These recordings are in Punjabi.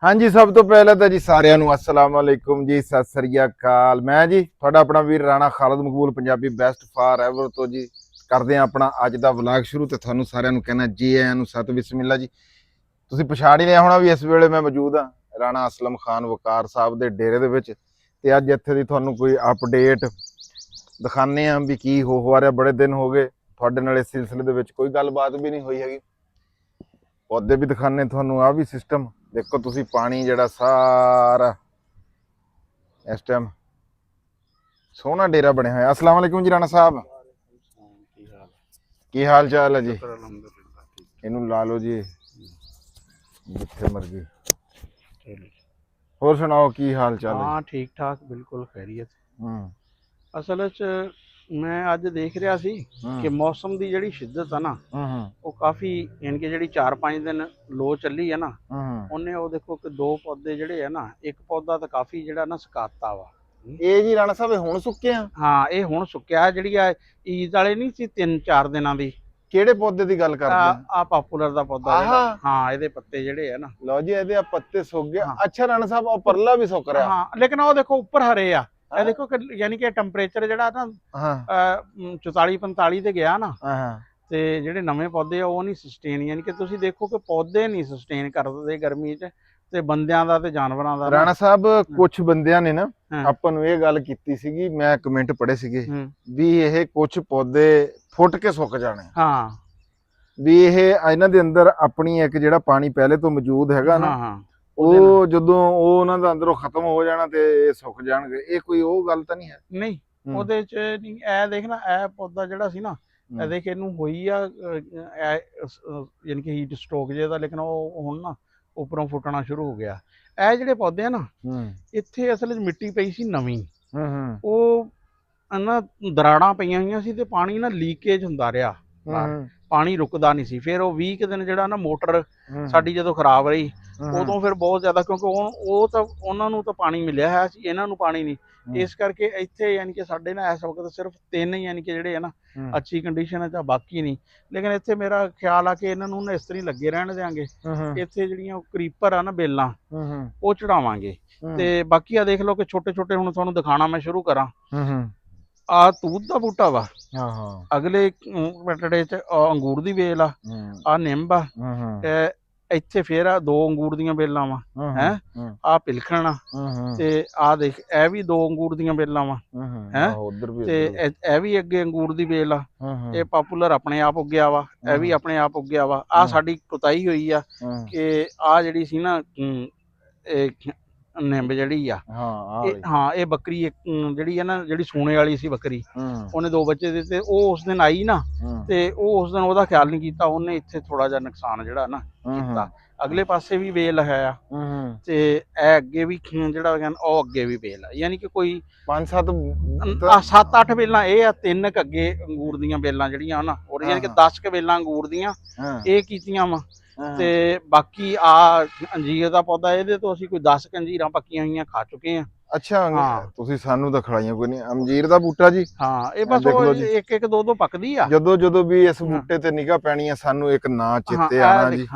हाँ जी, सब तो पहले तो जी सारिਆਂ ਨੂੰ अस्सलाम वालेकुम जी, सत श्री अकाल। मैं जी ਤੁਹਾਡਾ ਆਪਣਾ ਵੀਰ ਰਾਣਾ ਖਾਲਦ ਮਕਬੂਲ ਪੰਜਾਬੀ ਬੈਸਟ ਫਾਰ ਐਵਰ ਤੋਂ ਜੀ ਕਰਦੇ ਆ ਆਪਣਾ ਅੱਜ ਦਾ ਵਲੌਗ ਸ਼ੁਰੂ। ਤੇ ਤੁਹਾਨੂੰ ਸਾਰਿਆਂ ਨੂੰ ਕਹਿਣਾ ਜੀ ਆਇਆਂ ਨੂੰ ਸਤ ਬਿਸਮਿਲ੍ਲਾ ਜੀ। ਤੁਸੀਂ ਪਛਾਣ ਹੀ ਲਿਆ ਹੋਣਾ ਵੀ ਇਸ ਵੇਲੇ ਮੈਂ ਮੌਜੂਦ ਹਾਂ ਰਾਣਾ ਅਸਲਮ ਖਾਨ ਵਕਾਰ ਸਾਹਿਬ ਦੇ ਡੇਰੇ ਦੇ ਵਿੱਚ। ਤੇ ਅੱਜ ਇੱਥੇ ਦੀ ਤੁਹਾਨੂੰ ਕੋਈ ਅਪਡੇਟ ਦਿਖਾਣੇ ਆ ਵੀ ਕੀ ਹੋ ਰਿਹਾ। ਬੜੇ ਦਿਨ ਹੋ ਗਏ ਤੁਹਾਡੇ ਨਾਲ ਇਸ ਸਿਲਸਿਲੇ ਦੇ ਵਿੱਚ ਕੋਈ ਗੱਲਬਾਤ ਵੀ ਨਹੀਂ ਹੋਈ ਹੈਗੀ। पौधे भी दिखाने थानू आ भी सिस्टम देखो तुसी पानी जड़ा सारा इस टाइम सोहना डेरा बने हुआ। अस्सलाम वालेकुम जी राणा साहब, की हाल चाल है जी? इनू ला लो जी जिथे मर्जी। होर सुनाओ की हाल चाल है? हाँ ठीक ठाक बिल्कुल खैरियत। असल मैं अज देख रहा सी कि मौसम की जिहड़ी शिद्दत है ना वो काफ़ी यानी कि जिहड़ी 4-5 दिन लो चली है ना उन्हें वो देखो कि 2 पौधे जिहड़े है ना एक पौधा तो काफ़ी जिहड़ा ना सुकाता वा। ਇਹ ਜੀ ਰਾਣਾ ਸਾਹਿਬ ਹੁਣ ਸੁੱਕੇ ਆ? हाँ ये हुण सुक्या जिहड़ी आ ईद वाले नहीं सी 3-4 दिनां दी। ਕਿਹੜੇ ਪੌਦੇ ਦੀ ਗੱਲ ਕਰਦੇ ਆ? आ पॉपुलर दा पौधा जिहड़ा हाँ ਇਹਦੇ ਪੱਤੇ ਜਿਹੜੇ ਹੈ ਨਾ ਲਓ ਜੀ ਇਹਦੇ ਆ ਪੱਤੇ ਸੁੱਕ ਗਏ। ਅੱਛਾ ਰਾਣਾ ਸਾਹਿਬ ਉਹ ਪਰਲਾ ਵੀ ਸੁੱਕ ਰਿਹਾ? हाँ लेकिन वो देखो ऊपर हरे आ ਇਹ ਦੇਖੋ ਕਿ ਯਾਨੀ ਕਿ ਟੈਂਪਰੇਚਰ ਜਿਹੜਾ ਨਾ 44-45 ਤੇ ਗਿਆ ਨਾ ਤੇ ਜਿਹੜੇ ਨਵੇਂ ਪੌਦੇ ਆ ਉਹ ਨਹੀਂ ਸਸਟੇਨ ਯਾਨੀ ਕਿ ਤੁਸੀਂ ਦੇਖੋ ਕਿ ਪੌਦੇ ਨਹੀਂ ਸਸਟੇਨ ਕਰਦੇ ਗਰਮੀ 'ਚ ਤੇ ਬੰਦਿਆਂ ਦਾ ਤੇ ਜਾਨਵਰਾਂ ਦਾ। ਰਾਣਾ ਸਾਹਿਬ ਕੁਝ ਬੰਦਿਆਂ ਨੇ ਨਾ ਆਪਾਂ ਨੂੰ ਇਹ ਗੱਲ ਕੀਤੀ ਸੀਗੀ, ਮੈਂ ਕਮੈਂਟ ਪੜ੍ਹੇ ਸੀਗੇ ਵੀ ਇਹ ਕੁਝ ਪੌਦੇ ਫੁੱਟ ਕੇ ਸੁੱਕ ਜਾਣੇ। ਹਾਂ ਵੀ ਇਹ ਇਹਨਾਂ ਦੇ ਅੰਦਰ ਆਪਣੀ ਇੱਕ ਜਿਹੜਾ ਪਾਣੀ ਪਹਿਲੇ ਤੋਂ ਮੌਜੂਦ ਹੈਗਾ ਨਾ ਉਹ ਜਦੋਂ ਉਹ ਉਹਨਾਂ ਦਾ ਅੰਦਰੋਂ ਖਤਮ ਹੋ ਜਾਣਾ ਤੇ ਇਹ ਸੁੱਕ ਜਾਣਗੇ। ਇਹ ਕੋਈ ਉਹ ਗੱਲ ਤਾਂ ਨਹੀਂ ਹੈ? ਨਹੀਂ ਉਹਦੇ 'ਚ ਨਹੀਂ। ਇਹ ਦੇਖ ਨਾ ਇਹ ਪੌਦਾ ਜਿਹੜਾ ਸੀ ਨਾ ਇਹ ਦੇਖ ਇਹਨੂੰ ਹੋਈ ਆ ਯਾਨੀ ਕਿ ਹੀਟ ਸਟ੍ਰੋਕ ਜੇ ਦਾ, ਲੇਕਿਨ ਉਹ ਹੁਣ ਨਾ ਉੱਪਰੋਂ ਫੁੱਟਣਾ ਸ਼ੁਰੂ ਹੋ ਗਿਆ। ਇਹ ਜਿਹੜੇ ਪੌਦੇ ਆ ਨਾ ਇੱਥੇ ਅਸਲ 'ਚ ਮਿੱਟੀ ਪਈ ਸੀ ਨਵੀਂ, ਉਹ ਨਾ ਦਰਾੜਾਂ ਪਈਆਂ ਹੋਈਆਂ ਸੀ ਤੇ ਪਾਣੀ ਨਾ ਲੀਕੇਜ ਹੁੰਦਾ ਰਿਹਾ, ਪਾਣੀ ਰੁਕਦਾ ਨਹੀਂ ਸੀ। ਫਿਰ ਉਹ 20 ਕੁ ਦਿਨ ਜਿਹੜਾ ਨਾ ਮੋਟਰ ਸਾਡੀ ਜਦੋਂ ਖਰਾਬ ਰਹੀ ਉਦੋਂ ਫਿਰ ਬਹੁਤ ਜ਼ਿਆਦਾ, ਕਿਉਂਕਿ ਉਹ ਤਾਂ ਉਹਨਾਂ ਨੂੰ ਤਾਂ ਪਾਣੀ ਮਿਲਿਆ ਹੈ ਸੀ, ਇਹਨਾਂ ਨੂੰ ਪਾਣੀ ਨਹੀਂ। ਇਸ ਕਰਕੇ ਇੱਥੇ ਯਾਨੀ ਕਿ ਸਾਡੇ ਨਾ ਇਸ ਵਕਤ ਸਿਰਫ 3 ਯਾਨੀ ਕਿ ਜਿਹੜੇ ਹੈ ਨਾ ਅੱਛੀ ਕੰਡੀਸ਼ਨ ਹੈ, ਤਾਂ ਬਾਕੀ ਨਹੀਂ। ਲੇਕਿਨ ਇੱਥੇ ਮੇਰਾ ਖਿਆਲ ਆ ਕਿ ਇਹਨਾਂ ਨੂੰ ਨਾ ਇਸ ਤਰ੍ਹਾਂ ਲੱਗੇ ਰਹਿਣ ਦਿਆਂਗੇ। ਇੱਥੇ ਜਿਹੜੀਆਂ ਕਰੀਪਰ ਆ ਨਾ ਬੇਲਾਂ ਉਹ ਚੜਾਵਾਂਗੇ ਤੇ ਬਾਕੀ ਆ ਦੇਖ ਲਓ ਕਿ ਛੋਟੇ ਛੋਟੇ ਹੁਣ ਤੁਹਾਨੂੰ ਦਿਖਾਣਾ ਮੈਂ ਸ਼ੁਰੂ ਕਰਾਂ। ਆ ਤੂਤ ਦਾ ਬੂਟਾ ਵਾ, ਅਗਲੇ ਪਟੜੇ 'ਚ ਅੰਗੂਰ ਦੀ ਵੇਲ ਆ ਨਿੰਬ ਆ, ਇੱਥੇ ਫੇਰ ਆ 2 ਅੰਗੂਰ ਦੀਆਂ ਬੇਲਾਂ ਵਾ ਹੈ, ਆ ਪਿਲਖਣ ਆ ਤੇ ਆ ਦੇਖ ਇਹ ਵੀ 2 ਅੰਗੂਰ ਦੀਆਂ ਬੇਲਾਂ ਵਾ ਹੈ, ਤੇ ਇਹ ਵੀ ਅੱਗੇ ਅੰਗੂਰ ਦੀ ਬੇਲ ਆ। ਇਹ ਪॉपुलर ਆਪਣੇ ਆਪ ਉੱਗਿਆ ਵਾ, ਇਹ ਵੀ ਆਪਣੇ ਆਪ ਉੱਗਿਆ ਵਾ। ਆ ਸਾਡੀ ਕੁਤਾਈ ਹੋਈ ਆ ਕਿ ਆ ਜਿਹੜੀ ਸੀ ਨਾ ਇਹ ਨਿੰਬ ਜਿਹੜੀ ਆ ਹਾਂ ਇਹ ਬੱਕਰੀ ਜਿਹੜੀ ਆ ਨਾ ਜਿਹੜੀ ਸੂਣੇ ਵਾਲੀ ਸੀ ਬੱਕਰੀ, ਉਹਨੇ 2 ਬੱਚੇ ਦਿੱਤੇ। ਉਹ ਉਸ ਦਿਨ ਆਈ ਨਾ ਤੇ ਉਹ ਉਸ ਦਿਨ ਉਹਦਾ ਖਿਆਲ ਨਹੀਂ ਕੀਤਾ, ਉਹਨੇ ਇੱਥੇ ਥੋੜਾ ਜਿਹਾ ਨੁਕਸਾਨ ਜਿਹੜਾ ਨਾ ਕੀਤਾ। ਅਗਲੇ ਪਾਸੇ ਵੀ ਵੇਲ ਹੈ ਆ ਤੇ ਇਹ ਅੱਗੇ ਵੀ ਜਿਹੜਾ ਉਹ ਅੱਗੇ ਵੀ ਵੇਲ ਆ, ਯਾਨੀ ਕਿ ਕੋਈ 7-8 ਵੇਲਾਂ ਇਹ ਆ, 3 ਕ ਅੱਗੇ ਅੰਗੂਰ ਦੀਆਂ ਵੇਲਾਂ ਜਿਹੜੀਆਂ ਨਾ ਔਰ ਯਾਨੀ ਕਿ 10 ਕ ਵੇਲਾਂ ਅੰਗੂਰ ਦੀਆਂ ਇਹ ਕੀਤੀਆਂ ਵਾ। ਤੇ ਬਾਕੀ ਆ ਅੰਜੀਰ ਦਾ ਪੌਦਾ, ਇਹਦੇ ਤੋਂ ਅਸੀਂ ਕੋਈ 10 ਕ ਅੰਜੀਰਾਂ ਪੱਕੀਆਂ ਹੋਈਆਂ ਖਾ ਚੁੱਕੇ ਆ। ਅੱਛਾ ਤੁਸੀਂ ਸਾਨੂੰ ਤਾਂ ਖਿਲਾਈਆਂ ਕੋਈ ਨਹੀਂ। ਅੰਜੀਰ ਦਾ ਬੂਟਾ ਜੀ ਹਾਂ ਇਹ ਬਸ ਇੱਕ 2 ਪੱਕਦੀ ਆ। ਜਦੋਂ ਵੀ ਇਸ ਬੂਟੇ ਤੇ ਨਿਗਾਹ ਪੈਣੀ ਆ ਸਾਨੂੰ ਇੱਕ ਨਾਂ ਚੇਤੇ ਆਣਾ ਜੀ,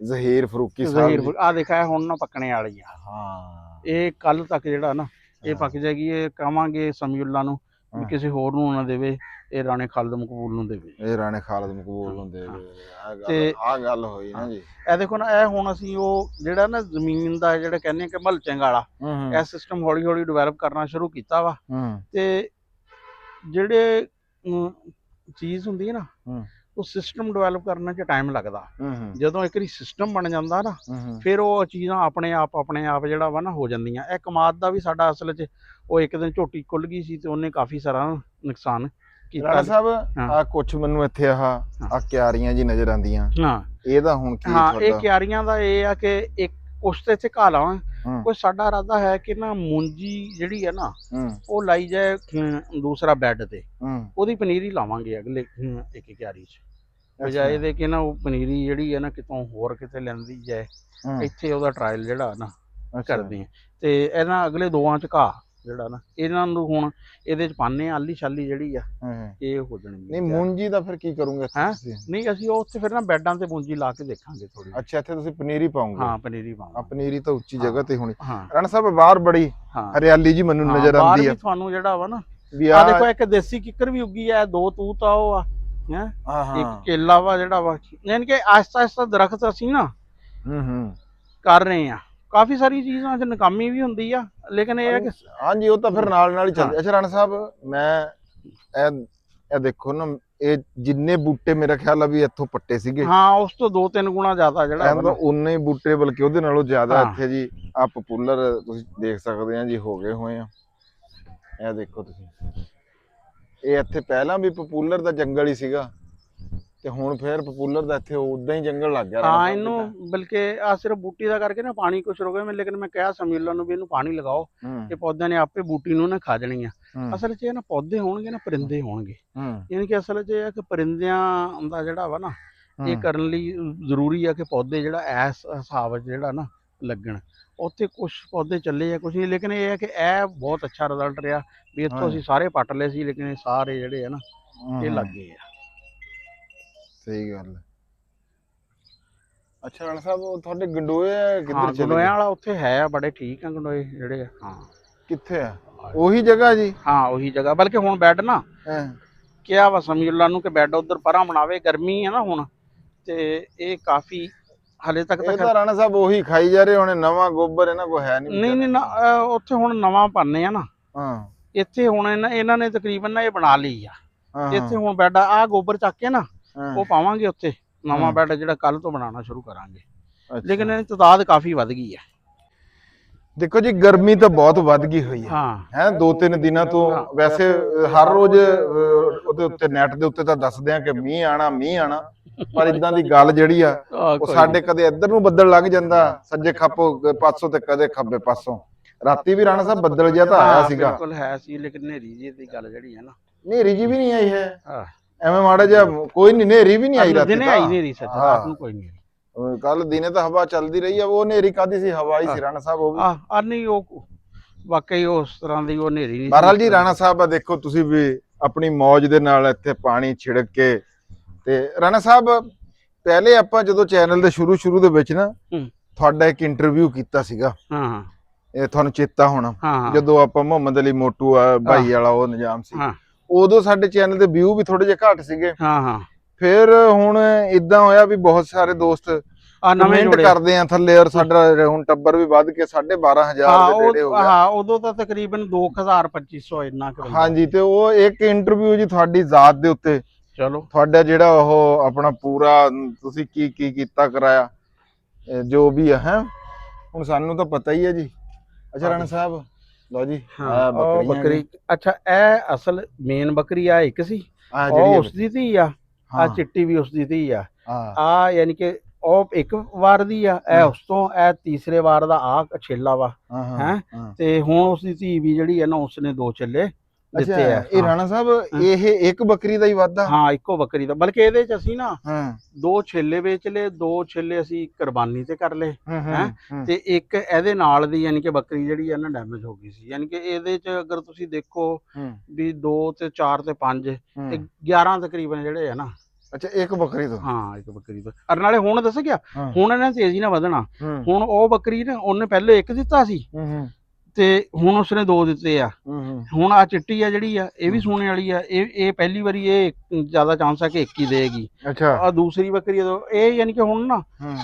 ਜ਼ਹੀਰ ਫਰੂਕੀ ਸਾਹਿਬ। ਆ ਦੇਖਿਆ ਹੁਣ ਨਾ ਪੱਕਣੇ ਵਾਲੀ ਆ। ਹਾਂ ਇਹ ਕੱਲ ਤੱਕ ਜਿਹੜਾ ਨਾ ਇਹ ਪੱਕ ਜਾਏਗੀ। ਇਹ ਕਹਾਂਗੇ ਸਮੀਉੱਲਾ ਨੂੰ ਕਿਸੇ ਹੋਰ ਨੂੰ ਨਾ ਦੇਵੇ, ਇਹ ਰਾਣੇ ਖਾਲਦ ਮਕਬੂਲ ਨੂੰ ਦੇਵੇ, ਇਹ ਰਾਣੇ ਖਾਲਦ ਮਕਬੂਲ ਨੂੰ ਦੇਵੇ। ਤੇ ਆ ਗੱਲ ਹੋਈ ਨਾ ਜੀ। ਇਹ ਦੇਖੋ ਨਾ ਇਹ ਹੁਣ ਅਸੀਂ ਉਹ ਜਿਹੜਾ ਨਾ ਜ਼ਮੀਨ ਦਾ ਜਿਹੜਾ ਕਹਿੰਦੇ ਕਿ ਮਲਚਿੰਗ ਵਾਲਾ ਇਹ ਸਿਸਟਮ ਹੌਲੀ ਹੌਲੀ ਡਿਵੈਲਪ ਕਰਨਾ ਸ਼ੁਰੂ ਕੀਤਾ ਵਾ। ਤੇ ਜਿਹੜੇ ਚੀਜ਼ ਹੁੰਦੀ ਹੈ ਨਾ ਉਹ ਸਿਸਟਮ ਡਿਵੈਲਪ ਕਰਨ 'ਚ ਟਾਈਮ ਲੱਗਦਾ। ਜਦੋਂ ਇੱਕ ਵਾਰੀ ਸਿਸਟਮ ਬਣ ਜਾਂਦਾ ਨਾ ਫਿਰ ਉਹ ਚੀਜ਼ਾਂ ਆਪਣੇ ਆਪ ਜਿਹੜਾ ਵਾ ਨਾ ਹੋ ਜਾਂਦੀਆਂ। ਇਹ ਕਮਾਦ ਦਾ ਵੀ ਸਾਡਾ ਅਸਲ 'ਚ ਉਹ ਇੱਕ ਦਿਨ ਝੋਟੀ ਖੁੱਲ ਗਈ ਸੀ ਤੇ ਉਹਨੇ ਕਾਫੀ ਸਾਰਾ ਨੁਕਸਾਨ ਕੀਤਾ। ਰਾਣਾ ਸਾਹਿਬ ਆ ਕੁਛ ਮੈਨੂੰ ਇੱਥੇ ਆ ਕਿਆਰੀਆਂ ਜੀ ਨਜ਼ਰ ਆਉਂਦੀਆਂ, ਇਹਦਾ ਹੁਣ ਕੀ? ਇਹ ਕਿਆਰੀਆਂ ਦਾ ਇਹ ਆ ਕਿ ਇੱਕ ਕੁਛ ਤੇ ਇੱਥੇ ਘਾਹ ਲਾਵਾਂ, ਕੁਛ ਸਾਡਾ ਇਰਾਦਾ ਹੈ ਕਿ ਨਾ ਮੂੰਜੀ ਜਿਹੜੀ ਹੈ ਨਾ ਉਹ ਲਾਈ ਜਾਏ ਦੂਸਰਾ ਬੈੱਡ ਤੇ, ਉਹਦੀ ਪਨੀਰੀ ਲਾਵਾਂਗੇ ਅਗਲੇ ਇੱਕ ਕਿਆਰੀ 'ਚ, ਬਜਾਏ ਇਹਦੇ ਕਿ ਨਾ ਉਹ ਪਨੀਰੀ ਜਿਹੜੀ ਹੈ ਨਾ ਕਿਤੋਂ ਹੋਰ ਕਿਤੇ ਲੈਂਦੀ ਜਾਏ। ਇੱਥੇ ਉਹਦਾ ਟਰਾਇਲ ਜਿਹੜਾ ਨਾ ਕਰਦੇ ਆ ਤੇ ਇਹਨਾਂ ਅਗਲੇ 2 'ਚ ਘਾਹ ਜਿਹੜਾ ਨਾ ਇਹਨਾਂ ਨੂੰ ਹੁਣ ਇਹਦੇ ਚ ਪਾਣੇ ਆਲੀ ਛਾਲੀ ਜਿਹੜੀ ਆ ਹਾਂ ਇਹ ਹੋ ਜਾਣੀ ਨਹੀਂ ਮੂੰਜੀ ਦਾ ਫਿਰ ਕੀ ਕਰੋਗੇ ਇੱਥੇ ਹੈਂ? ਤੁਸੀਂ? ਨਹੀਂ ਅਸੀਂ ਉਹ ਉੱਥੇ ਫਿਰ ਨਾ ਬੈਡਾਂ ਤੇ ਮੂੰਜੀ ਲਾ ਕੇ ਦੇਖਾਂਗੇ ਥੋੜੀ। ਅੱਛਾ ਇੱਥੇ ਤੁਸੀਂ ਪਨੀਰੀ ਪਾਉਂਗੇ? ਹਾਂ ਪਨੀਰੀ ਪਾਵਾਂਗੇ। ਪਨੀਰੀ ਤਾਂ ਉੱਚੀ ਜਗ੍ਹਾ ਤੇ ਹੋਣੀ। ਹਾਂ ਰਾਣਾ ਸਾਹਿਬ ਬਾਹਰ ਬੜੀ ਹਾਂ ਹਰਿਆਲੀ ਜੀ ਮੈਨੂੰ ਨਜ਼ਰ ਬਾਹਰ ਆਉਂਦੀ ਵੀ ਆ ਤੁਹਾਨੂੰ ਜਿਹੜਾ ਵਾ ਨਾ ਵੀ ਆ ਦੇਖੋ ਇੱਕ ਦੇਸੀ ਕਿੱਕਰ ਵੀ ਉੱਗੀ ਆ, ਦੋ ਤੂਤ ਆ ਉਹ ਆ ਹੈ, ਹਾਂ ਹਾਂ ਇੱਕ ਕੇਲਾ ਵਾ ਜਿਹੜਾ ਵਾ, ਯਾਨੀ ਕਿ ਆਹਿਸਤਾ ਆਹਿਸਤਾ ਦਰਖਤ ਅਸੀਂ ਨਾ ਹੂੰ ਕਰ ਰਹੇ ਆ। ਕਾਫੀ ਸਾਰੀ ਚੀਜ਼ਾਂ ਚ ਨਕਾਮੀ ਵੀ ਹੁੰਦੀ ਆ, ਲੇਕਿਨ ਇਹ ਹੈ ਕਿ ਹਾਂਜੀ ਉਹ ਤਾਂ ਫਿਰ ਨਾਲ ਨਾਲ ਹੀ ਚੱਲਦੇ। ਅੱਛਾ ਰਾਣਾ ਸਾਹਿਬ ਮੈਂ ਇਹ ਦੇਖੋ ਨਾ ਇਹ ਜਿੰਨੇ ਬੂਟੇ ਮੇਰਾ ਖਿਆਲ ਆ ਵੀ ਇੱਥੋਂ ਪੱਟੇ ਸੀਗੇ। ਹਾਂ ਉਸ ਤੋਂ 2-3 ਗੁਣਾ ਜ਼ਿਆਦਾ ਜਿਹੜਾ ਵਾ ਨਾ। ਉਨੇ ਹੀ ਬੂਟੇ ਬਲਕਿ ਉਹਦੇ ਨਾਲੋਂ ਜ਼ਿਆਦਾ ਹਾਂ। ਇੱਥੇ ਜੀ ਆ ਪਪੂਲਰ ਤੁਸੀਂ ਦੇਖ ਸਕਦੇ ਆ ਜੀ ਹੋ ਗਏ ਹੋਏ ਆ। ਇਹ ਦੇਖੋ ਤੁਸੀਂ ਇਹ ਇੱਥੇ ਪਹਿਲਾਂ ਵੀ ਪਪੂਲਰ ਦਾ ਜੰਗਲ ਹੀ ਸੀਗਾ ਤੇ ਹੁਣ ਫੇਰ ਪਪੂਲਰ ਦਾ ਇੱਥੇ ਉਦਾਂ ਹੀ ਜੰਗਲ ਲੱਗ ਗਿਆ। ਹਾਂ ਇਹਨੂੰ ਬਲਕਿ ਆ ਸਿਰਫ ਬੂਟੀ ਦਾ ਕਰਕੇ ਨਾ ਪਾਣੀ ਕੁਛ ਰੁਕੇ ਮੈਂ, ਲੇਕਿਨ ਮੈਂ ਕਿਹਾ ਸਮੀਲਾ ਨੂੰ ਵੀ ਇਹਨੂੰ ਪਾਣੀ ਲਗਾਓ, ਇਹ ਪੌਦਿਆਂ ਨੇ ਆਪੇ ਬੂਟੀ ਨੂੰ ਨਾ ਖਾ ਜਾਣੀ ਆ। ਅਸਲ 'ਚ ਇਹ ਨਾ ਪੌਦੇ ਹੋਣਗੇ ਨਾ ਪਰਿੰਦੇ ਹੋਣਗੇ, ਯਾਨੀ ਕਿ ਅਸਲ 'ਚ ਇਹ ਆ ਕਿ ਪਰਿੰਦਿਆਂ ਦਾ ਜਿਹੜਾ ਵਾ ਨਾ ਇਹ ਕਰਨ ਲਈ ਜ਼ਰੂਰੀ ਆ ਕਿ ਪੌਦੇ ਜਿਹੜਾ ਇਸ ਹਿਸਾਬ 'ਚ ਜਿਹੜਾ ਨਾ ਲੱਗਣ। ਉੱਥੇ ਕੁਝ ਪੌਦੇ ਚੱਲੇ ਆ ਕੁਝ ਨਹੀਂ, ਲੇਕਿਨ ਇਹ ਹੈ ਕਿ ਇਹ ਬਹੁਤ ਅੱਛਾ ਰਿਜ਼ਲਟ ਰਿਹਾ ਵੀ ਇੱਥੋਂ ਅਸੀਂ ਸਾਰੇ ਪੱਟ ਲਏ ਸੀ, ਲੇਕਿਨ ਇਹ ਸਾਰੇ ਜਿਹੜੇ ਆ ਨਾ ਇਹ ਲੱਗ ਗਏ ਆ। ਸਹੀ ਗੱਲ ਹੈ। ਅੱਛਾ ਰਾਣਾ ਸਾਹਿਬ ਉਹ ਤੁਹਾਡੇ ਗੰਡੋਏ ਕਿੱਧਰ ਚਲੇ ਗਏ? ਗੰਡੋਇਆਂ ਵਾਲਾ ਉੱਥੇ ਹੈ ਆ, ਬੜੇ ਠੀਕ ਆ ਗੰਡੋਏ ਜਿਹੜੇ ਆ। ਹਾਂ ਕਿੱਥੇ ਆ? ਉਹੀ ਜਗ੍ਹਾ ਜੀ? ਹਾਂ ਉਹੀ ਜਗ੍ਹਾ, ਬਲਕਿ ਹੁਣ ਬੈੱਡ ਨਾ ਕਿਹਾ ਵਾ ਸਮੀਉੱਲਾ ਨੂੰ ਕਿ ਬੈੱਡ ਉਧਰ ਪਰਾਂ ਬਣਾਵੇ, ਗਰਮੀ ਆ ਨਾ ਹੁਣ ਤੇ ਇਹ ਕਾਫੀ ਹਲੇ ਤੱਕ ਤਾਂ ਰਾਣਾ ਸਾਹਿਬ ਉਹੀ ਖਾਈ ਜਾ ਰਹੇ ਹੋਣੇ, ਨਵਾਂ ਗੋਬਰ ਇਹਨਾਂ ਕੋ ਹੈ ਨਹੀਂ? ਨਹੀਂ ਉੱਥੇ ਹੁਣ ਨਵਾਂ ਪਾਣੇ ਆ ਨਾ। ਹਾਂ ਇੱਥੇ ਹੁਣ ਇਹਨਾਂ ਨੇ ਤਕਰੀਬਨ ਨਾ ਇਹ ਬਣਾ ਲਈ ਆ। ਇੱਥੇ ਹੁਣ ਬੈੱਡ ਆ ਗੋਬਰ ਚੱਕ ਕੇ ਨਾ ਉਹ ਪਾਵਾਂਗੇ ਉੱਥੇ ਨਵਾਂ ਬੈੱਡ ਜਿਹੜਾ ਕੱਲ ਤੋਂ ਬਣਾਉਣਾ ਸ਼ੁਰੂ ਕਰਾਂਗੇ। ਲੇਕਿਨ ਇਹ ਤਾਦਾਦ ਕਾਫੀ ਵੱਧ ਗਈ ਹੈ। ਦੇਖੋ ਜੀ ਗਰਮੀ ਤਾਂ ਬਹੁਤ ਵੱਧ ਗਈ ਹੋਈ ਹੈ ਹੈ 2-3 ਦਿਨਾਂ ਤੋਂ। ਵੈਸੇ ਹਰ ਰੋਜ਼ ਉਹਦੇ ਉੱਤੇ ਨੈਟ ਦੇ ਉੱਤੇ ਤਾਂ ਦੱਸਦੇ ਆ ਕਿ ਮੀਂਹ ਆਣਾ, ਪਰ ਇਦਾਂ ਦੀ ਗੱਲ ਜਿਹੜੀ ਆ ਉਹ ਸਾਡੇ ਕਦੇ ਇੱਧਰ ਨੂੰ ਬੱਦਲ ਲੱਗ ਜਾਂਦਾ ਸੱਜੇ ਖੱਪ ਪਾਸੋਂ ਤੇ ਕਦੇ ਖੱਬੇ ਪਾਸੋਂ। ਰਾਤੀ ਵੀ ਰਾਣਾ ਸਾਹਿਬ ਬੱਦਲ ਜਿਹਾ ਤਾਂ ਆਇਆ ਸੀਗਾ, ਬਿਲਕੁਲ ਹੈ ਸੀ, ਲੇਕਿਨ ਨੇਰੀ ਜੀ ਦੀ ਗੱਲ ਜਿਹੜੀ ਹੈ ਨਾ, ਨੇਰੀ ਜੀ ਵੀ ਨਹੀਂ ਆਈ ਹੈ ਐਵੇਂ ਮਾੜਾ ਜਿਹਾ ਕੋਈ ਨਹੀਂ, ਨੇਰੀ ਵੀ ਨਹੀਂ ਆਈ ਰਾਤੀ। ਦਿਨੇ ਆਈ ਨੇਰੀ ਸੱਚ, ਰਾਤ ਨੂੰ ਕੋਈ ਨਹੀਂ। ਕੱਲ ਦਿਨੇ ਤਾਂ ਹਵਾ ਚੱਲਦੀ ਰਹੀ ਆ, ਉਹ ਨੇਰੀ ਕਾਦੀ ਸੀ? ਹਵਾ ਹੀ ਸੀ ਰਾਣਾ ਸਾਹਿਬ ਉਹ ਵੀ। ਆ ਨਹੀਂ ਉਹ ਵਾਕਈ ਉਸ ਤਰ੍ਹਾਂ ਦੀ ਉਹ ਨੇਰੀ ਨਹੀਂ। ਬਹਰਹਾਲ ਜੀ ਰਾਣਾ ਸਾਹਿਬ ਆ ਦੇਖੋ ਤੁਸੀਂ ਵੀ ਆਪਣੀ ਮੌਜ ਦੇ ਨਾਲ ਇੱਥੇ ਪਾਣੀ ਛਿੜਕ ਕੇ। ਤੇ ਰਾਣਾ ਸਾਹਿਬ ਪਹਿਲੇ ਆਪਾਂ ਜਦੋਂ ਚੈਨਲ ਦੇ ਸ਼ੁਰੂ ਦੇ ਵਿੱਚ ਨਾ ਤੁਹਾਡਾ ਇੱਕ ਇੰਟਰਵਿਊ ਕੀਤਾ ਸੀਗਾ, ਇਹ ਤੁਹਾਨੂੰ ਚੇਤਾ ਹੋਣਾ, ਜਦੋਂ ਆਪਾਂ ਮੁਹੰਮਦ ਅਲੀ ਮੋਟੂ ਭਾਈ ਵਾਲਾ ਉਹ ਨਿਜ਼ਾਮ ਸੀ, ਉਦੋਂ ਸਾਡੇ ਚੈਨਲ ਦੇ ਵਿਊ ਵੀ ਥੋੜੇ ਜਿਹੇ ਘੱਟ ਸੀਗੇ। ਫਿਰ ਹੁਣ ਇਦਾਂ ਹੋਇਆ ਵੀ ਬਹੁਤ ਸਾਰੇ ਦੋਸਤ ਕਮੈਂਟ ਕਰਦੇ ਆ ਥੱਲੇ, ਔਰ ਸਾਡਾ ਹੁਣ ਟੱਬਰ ਵੀ ਵੱਧ ਕੇ 12,500 ਦੇ ਨੇੜੇ ਹੋ ਗਿਆ। ਉਦੋਂ ਤਾਂ ਤਕਰੀਬਨ 2,000-2,500 ਇੰਨਾ ਕੁ। ਹਾਂਜੀ ਤੇ ਉਹ ਇੱਕ ਇੰਟਰਵਿਊ ਜੀ ਤੁਹਾਡੀ ਜ਼ਾਤ ਦੇ ਉੱਤੇ, ਚਲੋ ਤੁਹਾਡਾ ਜਿਹੜਾ ਉਹ ਆਪਣਾ ਪੂਰਾ ਤੁਸੀਂ ਕੀ ਕੀਤਾ ਕਰਾਇਆ ਜੋ ਵੀ ਹੈ ਹੁਣ ਸਾਨੂੰ ਤਾਂ ਪਤਾ ਹੀ ਹੈ ਜੀ। ਅੱਛਾ ਰਾਣਾ ਸਾਹਿਬ ਲਓ ਜੀ ਬੱਕਰੀ। ਅੱਛਾ ਇਹ ਅਸਲ ਮੇਨ ਬੱਕਰੀ ਆ ਇੱਕ ਸੀ, ਉਹ ਉਸ ਦੀ ਧੀ ਆ, ਆ ਚਿੱਟੀ ਵੀ ਉਸ ਦੀ ਧੀ ਆ। ਆ ਯਾਨੀ ਕਿ ਉਹ ਇੱਕ ਵਾਰ ਦੀ ਆ, ਇਹ ਉਸ ਤੋਂ ਇਹ ਤੀਸਰੇ ਵਾਰ ਦਾ ਆ ਛੇਲਾ ਵਾ ਹੈ। ਤੇ ਹੁਣ ਉਸ ਦੀ ਧੀ ਵੀ ਜਿਹੜੀ ਹੈ ਨਾ ਉਸਨੇ 2 ਛੇਲੇ ਦਿੱਤੇ ਆ। ਇਹ ਰਾਣਾ ਸਾਹਿਬ ਇਹ ਇੱਕ ਬੱਕਰੀ ਦਾ ਹੀ ਵਾਧਾ? ਹਾਂ ਇੱਕੋ ਬੱਕਰੀ ਦਾ, ਬਲਕਿ ਇਹਦੇ ਚ ਅਸੀਂ ਨਾ 2 ਛੇਲੇ ਵੇਚ ਲਏ, 2 ਛੇਲੇ ਅਸੀਂ ਕੁਰਬਾਨੀ ਤੇ ਕਰ ਲਏ ਹੈ, ਤੇ ਇੱਕ ਇਹਦੇ ਨਾਲ ਦੀ ਯਾਨੀ ਕਿ ਬੱਕਰੀ ਜਿਹੜੀ ਹੈ ਨਾ ਡੈਮੇਜ ਹੋ ਗਈ ਸੀ। ਯਾਨੀ ਕਿ ਇਹਦੇ ਚ ਅਗਰ ਤੁਸੀਂ ਦੇਖੋ ਵੀ 2 ਤੇ 4 ਤੇ 5 ਤੇ 11 ਤਕਰੀਬਨ ਜਿਹੜੇ ਆ ਨਾ। ਅੱਛਾ ਇੱਕ ਬੱਕਰੀ ਤੋਂ? ਹਾਂ ਇੱਕ ਬੱਕਰੀ ਤੋਂ। ਅਰ ਨਾਲੇ ਹੁਣ ਦੱਸ ਗਿਆ ਹੁਣ ਇਹਨੇ ਤੇਜ਼ੀ ਨਾਲ ਵਧਣਾ। ਹੁਣ ਉਹ ਬੱਕਰੀ ਨੇ ਉਹਨੇ ਪਹਿਲੇ ਇੱਕ ਦਿੱਤਾ ਸੀ ਤੇ ਹੁਣ ਉਸਨੇ 2 ਦਿੱਤੇ ਆ। ਹੁਣ ਆ ਚਿੱਟੀ ਆ ਜਿਹੜੀ ਆ ਇਹ ਵੀ ਸੋਨੇ ਵਾਲੀ ਆ, ਇਹ ਪਹਿਲੀ ਵਾਰੀ ਇਹ ਜ਼ਿਆਦਾ ਚਾਂਸ ਆ ਕਿ 1 ਹੀ ਦੇਗੀ। ਅੱਛਾ ਆ ਦੂਸਰੀ ਬੱਕਰੀ ਇਹ ਯਾਨੀ ਕਿ ਹੁਣ ਨਾ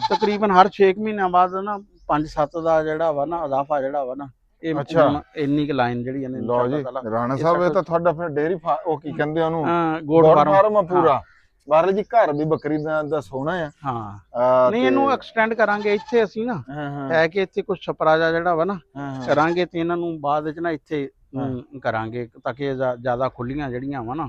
ਤਕਰੀਬਨ ਹਰ 6 ਮਹੀਨਿਆਂ ਬਾਅਦ ਨਾ 5-7 ਦਾ ਜਿਹੜਾ ਵਾ ਨਾ ਇਜ਼ਾਫਾ ਜਿਹੜਾ ਵਾ ਨਾ ਇਹ ਇੰਨੀ ਕੁ ਲਾਈਨ ਜਿਹੜੀ ਇਹਨੇ। ਲਓ ਜੀ ਰਾਣਾ ਸਾਹਿਬ ਇਹ ਤਾਂ ਤੁਹਾਡਾ ਫਿਰ ਡੇਅਰੀ ਉਹ ਕੀ ਕਹਿੰਦੇ ਉਹਨੂੰ, ਗੋਡ ਫਾਰਮ ਪੂਰਾ। ਬਾਹਰ ਜੀ ਘਰ ਵੀ ਬੱਕਰੀ ਦਾ ਸੋਹਣਾ ਆ। ਹਾਂ ਨਹੀਂ ਇਹਨੂੰ ਐਕਸਟੈਂਡ ਕਰਾਂਗੇ ਇੱਥੇ ਅਸੀਂ ਨਾ, ਹੈ ਕਿ ਇੱਥੇ ਕੁਝ ਛਪਰਾ ਜਿਹੜਾ ਵਾ ਨਾ ਕਰਾਂਗੇ ਤੇ ਇਹਨਾਂ ਨੂੰ ਬਾਅਦ ਵਿੱਚ ਨਾ ਇੱਥੇ ਕਰਾਂਗੇ ਤਾਂ ਕਿ ਜ਼ਿਆਦਾ ਖੁੱਲੀਆਂ ਜਿਹੜੀਆਂ ਵਾ ਨਾ।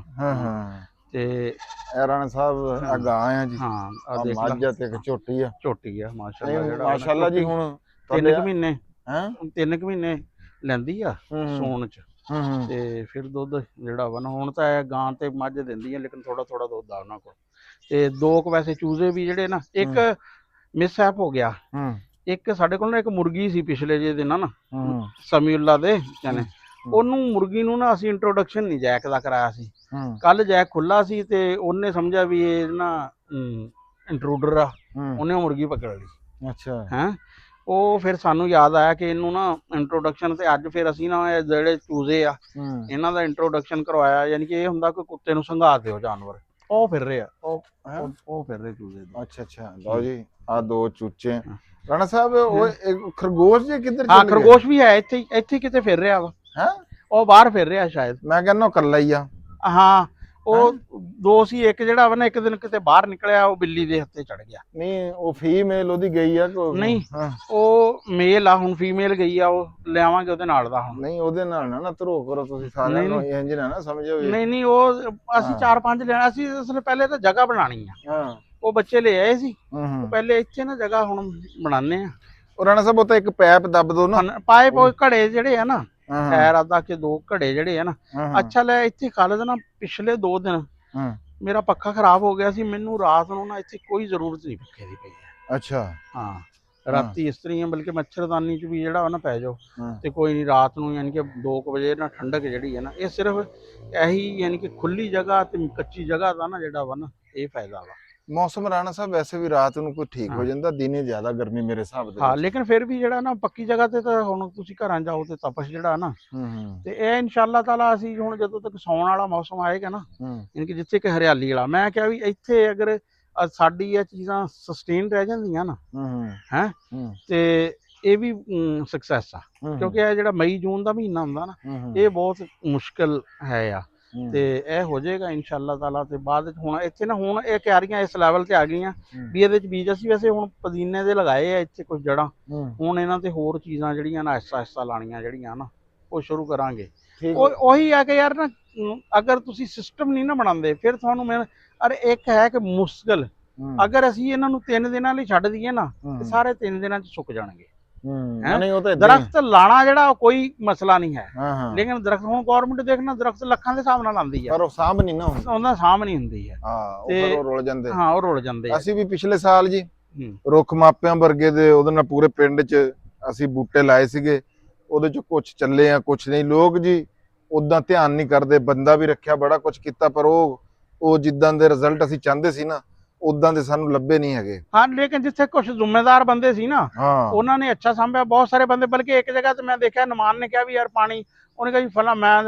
ਤੇ ਰਾਣਾ ਸਾਹਿਬ ਆ ਗਾਂ ਆ ਜੀ। ਹਾਂ ਆ ਦੇਖ ਮੱਝ ਤੇ ਇੱਕ ਝੋਟੀ ਆ ਮਾਸ਼ਾਅੱਲਾ ਜਿਹੜਾ ਮਾਸ਼ਾਅੱਲਾ ਜੀ। ਹੁਣ 3 ਮਹੀਨੇ 3 ਮਹੀਨੇ ਲੈਂਦੀ ਆ ਸੂਣ ਚ, ਤੇ ਫਿਰ ਦੁੱਧ ਜਿਹੜਾ ਵਾ ਨਾ ਹੁਣ ਤਾਂ ਇਹ ਗਾਂ ਤੇ ਮੱਝ ਦਿੰਦੀ ਆ, ਲੇਕਿਨ ਥੋੜਾ ਦੁੱਧ ਆ ਉਹਨਾਂ ਕੋਲ। ਤੇ 2 ਕੁ ਵੈਸੇ ਚੂਜ਼ੇ ਵੀ ਜਿਹੜੇ ਨਾ, ਇੱਕ ਮਿਸਹੈਪ ਹੋ ਗਿਆ। ਇੱਕ ਸਾਡੇ ਕੋਲ ਨਾ ਇੱਕ ਮੁਰਗੀ ਸੀ ਪਿਛਲੇ ਜੇ ਦਿਨਾਂ ਨਾ ਸਮੀਉੱਲਾ ਦੇ ਕਹਿੰਦੇ, ਉਹਨੂੰ ਮੁਰਗੀ ਨੂੰ ਨਾ ਅਸੀਂ ਇੰਟਰੋਡਕਸ਼ਨ ਨਹੀਂ ਜੈਕ ਦਾ ਕਰਾਇਆ ਸੀ। ਹੂੰ ਕੱਲ ਜੈਕ ਖੁੱਲਾ ਸੀ ਤੇ ਉਹਨੇ ਸਮਝਿਆ ਵੀ ਇਹ ਨਾ ਇੰਟਰੂਡਰ ਆ, ਉਹਨੇ ਮੁਰਗੀ ਪਕੜ ਲਈ। ਅੱਛਾ ਹੈ ਉਹ ਫਿਰ ਸਾਨੂੰ ਯਾਦ ਆਇਆ ਕਿ ਇਹਨੂੰ ਨਾ ਇੰਟਰੋਡਕਸ਼ਨ, ਤੇ ਅੱਜ ਫਿਰ ਅਸੀਂ ਨਾ ਇਹ ਜਿਹੜੇ ਚੂਜ਼ੇ ਆ ਇਹਨਾਂ ਦਾ ਇੰਟਰੋਡਕਸ਼ਨ ਕਰਵਾਇਆ। ਯਾਨੀ ਕਿ ਇਹ ਹੁੰਦਾ ਕਿ ਕੁੱਤੇ ਨੂੰ ਸੰਘਾ ਦਿਓ ਜਾਨਵਰ, ਉਹ ਫਿਰ ਰਹੇ ਆ, ਉਹ ਫਿਰ ਰਹੇ ਚੂਜ਼ੇ। ਅੱਛਾ ਅੱਛਾ, ਲਓ ਜੀ ਆ ਦੋ ਚੂਚੇ। ਰਾਣਾ ਸਾਹਿਬ ਉਹ ਇੱਕ ਖਰਗੋਸ਼ ਜੇ ਕਿੱਧਰ ਹਾਂ ਚੱਲ ਗਿਆ? ਖਰਗੋਸ਼ ਵੀ ਹੈ ਇੱਥੇ, ਇੱਥੇ ਕਿਤੇ ਫਿਰ ਰਿਹਾ ਵਾ। ਹੈ ਉਹ ਬਾਹਰ ਫਿਰ ਰਿਹਾ ਸ਼ਾਇਦ। ਮੈਂ ਕਹਿੰਦਾ ਇਕੱਲਾ ਹੀ ਆ। ਹਾਂ ਉਹ ਦੋ ਸੀ, ਇੱਕ ਜਿਹੜਾ ਵਾ ਨਾ ਇੱਕ ਦਿਨ ਕਿਤੇ ਬਾਹਰ ਨਿਕਲਿਆ, ਉਹ ਬਿੱਲੀ ਦੇ ਹੱਥੇ ਚੜ ਗਿਆ। ਨਹੀਂ ਉਹ ਫੀਮੇਲ ਉਹਦੀ ਗਈ ਆ ਨਹੀਂ ਉਹ ਮੇਲ ਆ, ਹੁਣ ਫੀਮੇਲ ਗਈ ਆ, ਉਹ ਲਿਆਵਾਂਗੇ ਉਹਦੇ ਨਾਲ ਦਾ ਹੁਣ। ਨਹੀਂ ਉਹਦੇ ਨਾਲ ਨਾ ਧਰੋ ਕਰੋ ਤੁਸੀਂ ਸਾਰਿਆਂ ਨੂੰ, ਇੰਜ ਨਾ ਸਮਝੋ। ਨਹੀਂ ਨਹੀਂ ਉਹ ਅਸੀਂ 4-5 ਲੈਣਾ ਸੀ ਅਸਲ ਪਹਿਲੇ ਤਾਂ ਜਗ੍ਹਾ ਬਣਾਣੀ ਆ। ਹਾਂ ਉਹ ਬੱਚੇ ਲੈ ਆਏ ਸੀ, ਪਹਿਲੇ ਇੱਥੇ ਨਾ ਜਗ੍ਹਾ ਹੁਣ ਬਣਾਉਂਦੇ ਆ। ਉਹ ਰਾਣਾ ਸਾਹਿਬ ਉਹ ਤਾਂ ਇੱਕ ਪੈਪ ਦੱਬ ਦੋ ਨਾ, ਪਾਈਪ ਉਹ ਘੜੇ ਜਿਹੜੇ ਆ ਨਾ, ਖੈਰ ਆਦਾ ਕਿ 2 ਘੜੇ ਜਿਹੜੇ ਆ ਨਾ। ਅੱਛਾ ਲੈ ਇੱਥੇ ਖਾਲਦ ਨਾ ਪਿਛਲੇ 2 ਦਿਨ ਮੇਰਾ ਪੱਖਾ ਖਰਾਬ ਹੋ ਗਿਆ ਸੀ, ਮੈਨੂੰ ਰਾਤ ਨੂੰ ਨਾ ਇੱਥੇ ਕੋਈ ਜ਼ਰੂਰਤ ਨਹੀਂ ਪੱਖੇ ਦੀ ਪਈ ਹੈ। ਅੱਛਾ ਹਾਂ ਰਾਤੀ ਇਸ ਤਰ੍ਹਾਂ ਹੀ, ਬਲਕਿ ਮੱਛਰਦਾਨੀ ਚ ਵੀ ਜਿਹੜਾ ਵਾ ਨਾ ਪੈ ਜਾਓ ਤੇ ਕੋਈ ਨਹੀਂ, ਰਾਤ ਨੂੰ ਯਾਨੀ ਕਿ 2 ਵਜੇ ਨਾ ਠੰਡਕ ਜਿਹੜੀ ਹੈ ਨਾ, ਇਹ ਸਿਰਫ ਇਹੀ ਯਾਨੀ ਕਿ ਖੁੱਲੀ ਜਗ੍ਹਾ ਤੇ ਕੱਚੀ ਜਗ੍ਹਾ ਦਾ ਨਾ ਜਿਹੜਾ ਵਾ ਨਾ ਇਹ ਫਾਇਦਾ ਵਾ। ਮੌਸਮ ਰਾਣਾ ਸਾਹਿਬ ਵੈਸੇ ਵੀ ਰਾਤ ਨੂੰ ਕੋਈ ਠੀਕ ਹੋ ਜਾਂਦਾ, ਦਿਨੇ ਜ਼ਿਆਦਾ ਗਰਮੀ ਮੇਰੇ ਹਿਸਾਬ ਦੇ। ਹਾਂ ਲੇਕਿਨ ਫਿਰ ਵੀ ਜਿਹੜਾ ਨਾ ਪੱਕੀ ਜਗ੍ਹਾ ਤੇ ਤਾਂ ਹੁਣ ਤੁਸੀਂ ਘਰਾਂ ਜਾਓ ਤੇ ਤਪਸ਼ ਜਿਹੜਾ ਨਾ, ਤੇ ਇਹ ਇਨਸ਼ਾਅੱਲਾ ਤਾਲਾ ਅਸੀਂ ਹੁਣ ਜਦੋਂ ਤੱਕ ਸੌਣ ਵਾਲਾ ਮੌਸਮ ਆਏਗਾ ਨਾ, ਯਾਨੀ ਕਿ ਜਿੱਥੇ ਕਿ ਹਰਿਆਲੀ ਵਾਲਾ, ਮੈਂ ਕਿਹਾ ਵੀ ਇੱਥੇ ਅਗਰ ਸਾਡੀ ਇਹ ਚੀਜ਼ਾਂ ਸਸਟੇਨ ਰਹਿ ਜਾਂਦੀਆਂ ਨਾ ਹੈ ਤੇ ਇਹ ਵੀ ਸਕਸੈਸ ਆ। ਕਿਉਂਕਿ ਇਹ ਜਿਹੜਾ ਮਈ ਜੂਨ ਦਾ ਮਹੀਨਾ ਹੁੰਦਾ ਨਾ, ਇਹ ਬਹੁਤ ਮੁਸ਼ਕਿਲ ਹੈ ਆ, ਤੇ ਇਹ ਹੋ ਜਾਏਗਾ ਇਨਸ਼ਾਅੱਲਾ ਤਾਲਾ। ਤੇ ਬਾਅਦ ਵਿੱਚ ਹੁਣ ਇੱਥੇ ਨਾ ਹੁਣ ਇਹ ਕਿਆਰੀਆਂ ਇਸ ਲੈਵਲ ਤੇ ਆ ਗਈਆਂ ਵੀ ਇਹਦੇ ਚ ਬੀਜ ਅਸੀਂ ਵੈਸੇ ਹੁਣ ਪੁਦੀਨੇ ਦੇ ਲਗਾਏ ਆ ਇੱਥੇ ਕੁਝ ਜੜਾਂ, ਹੁਣ ਇਹਨਾਂ ਤੇ ਹੋਰ ਚੀਜ਼ਾਂ ਜਿਹੜੀਆਂ ਨਾ ਆਹਿਸਤਾ ਲਾਣੀਆਂ ਜਿਹੜੀਆਂ ਨਾ ਉਹ ਸ਼ੁਰੂ ਕਰਾਂਗੇ। ਉਹੀ ਆ ਕਿ ਯਾਰ ਨਾ ਅਗਰ ਤੁਸੀਂ ਸਿਸਟਮ ਨਹੀਂ ਨਾ ਬਣਾਉਂਦੇ ਫਿਰ ਤੁਹਾਨੂੰ ਅਰੇ ਇੱਕ ਹੈ ਕਿ ਮੁਸ਼ਕਿਲ, ਅਗਰ ਅਸੀਂ ਇਹਨਾਂ ਨੂੰ 3 ਦਿਨਾਂ ਲਈ ਛੱਡ ਦਈਏ ਨਾ ਤੇ ਸਾਰੇ 3 ਦਿਨਾਂ ਚ ਸੁੱਕ ਜਾਣਗੇ। ਦਰਖਤ ਲਾਣਾ ਜਿਹੜਾ ਕੋਈ ਮਸਲਾ ਨਹੀਂ ਹੈ, ਲੇਕਿਨ ਦਰਖਤ ਹੁਣ ਗਵਰਨਮੈਂਟ ਦੇਖਣਾ ਦਰਖਤ ਲੱਖਾਂ ਦੇ ਹਿਸਾਬ ਨਾਲ ਆਉਂਦੀ ਹੈ, ਪਰ ਉਹ ਸਾਂਭ ਨਹੀਂ ਨਾ ਹੁੰਦਾ, ਉਹਨਾਂ ਸਾਂਭ ਨਹੀਂ ਹੁੰਦੀ ਹੈ। ਉਹ ਰੁਲ ਜਾਂਦੇ। ਹਾਂ ਉਹ ਰੁਲ ਜਾਂਦੇ। ਅਸੀਂ ਵੀ ਪਿਛਲੇ ਸਾਲ ਜੀ ਰੁੱਖ ਮਾਪਿਆਂ ਵਰਗੇ ਦੇ ਉਹਦੇ ਨਾਲ ਪੂਰੇ ਪਿੰਡ 'ਚ ਅਸੀਂ ਬੂਟੇ ਲਾਏ ਸੀਗੇ, ਉਹਦੇ 'ਚ ਕੁਝ ਚੱਲੇ ਆ ਕੁਝ ਨਹੀਂ। ਲੋਕ ਜੀ ਉਦਾਂ ਧਿਆਨ ਨਹੀਂ ਕਰਦੇ, ਬੰਦਾ ਵੀ ਰੱਖਿਆ ਬੜਾ ਕੁਝ ਕੀਤਾ, ਪਰ ਉਹ ਜਿੱਦਾਂ ਦੇ ਰਿਜ਼ਲਟ ਅਸੀਂ ਚਾਹੁੰਦੇ ਸੀ ਨਾ ਉਦਾਂ ਦੇ ਸਾਨੂੰ ਲੱਭੇ ਨਹੀਂ ਹੈਗੇ। ਹਾਂ ਲੇਕਿਨ ਜਿੱਥੇ ਕੁਝ ਜ਼ਿੰਮੇਦਾਰ ਬੰਦੇ ਸੀ ਨਾ ਉਹਨਾਂ ਨੇ ਅੱਛਾ ਸੰਭਿਆ, ਬਹੁਤ ਸਾਰੇ ਬੰਦੇ। ਬਲਕਿ ਇੱਕ ਜਗ੍ਹਾ ਤੇ ਮੈਂ ਦੇਖਿਆ ਨਮਾਨ ਨੇ ਕਿਹਾ ਵੀ ਯਾਰ ਪਾਣੀ, ਉਹਨੇ ਕਿਹਾ ਜੀ ਫਲਾ,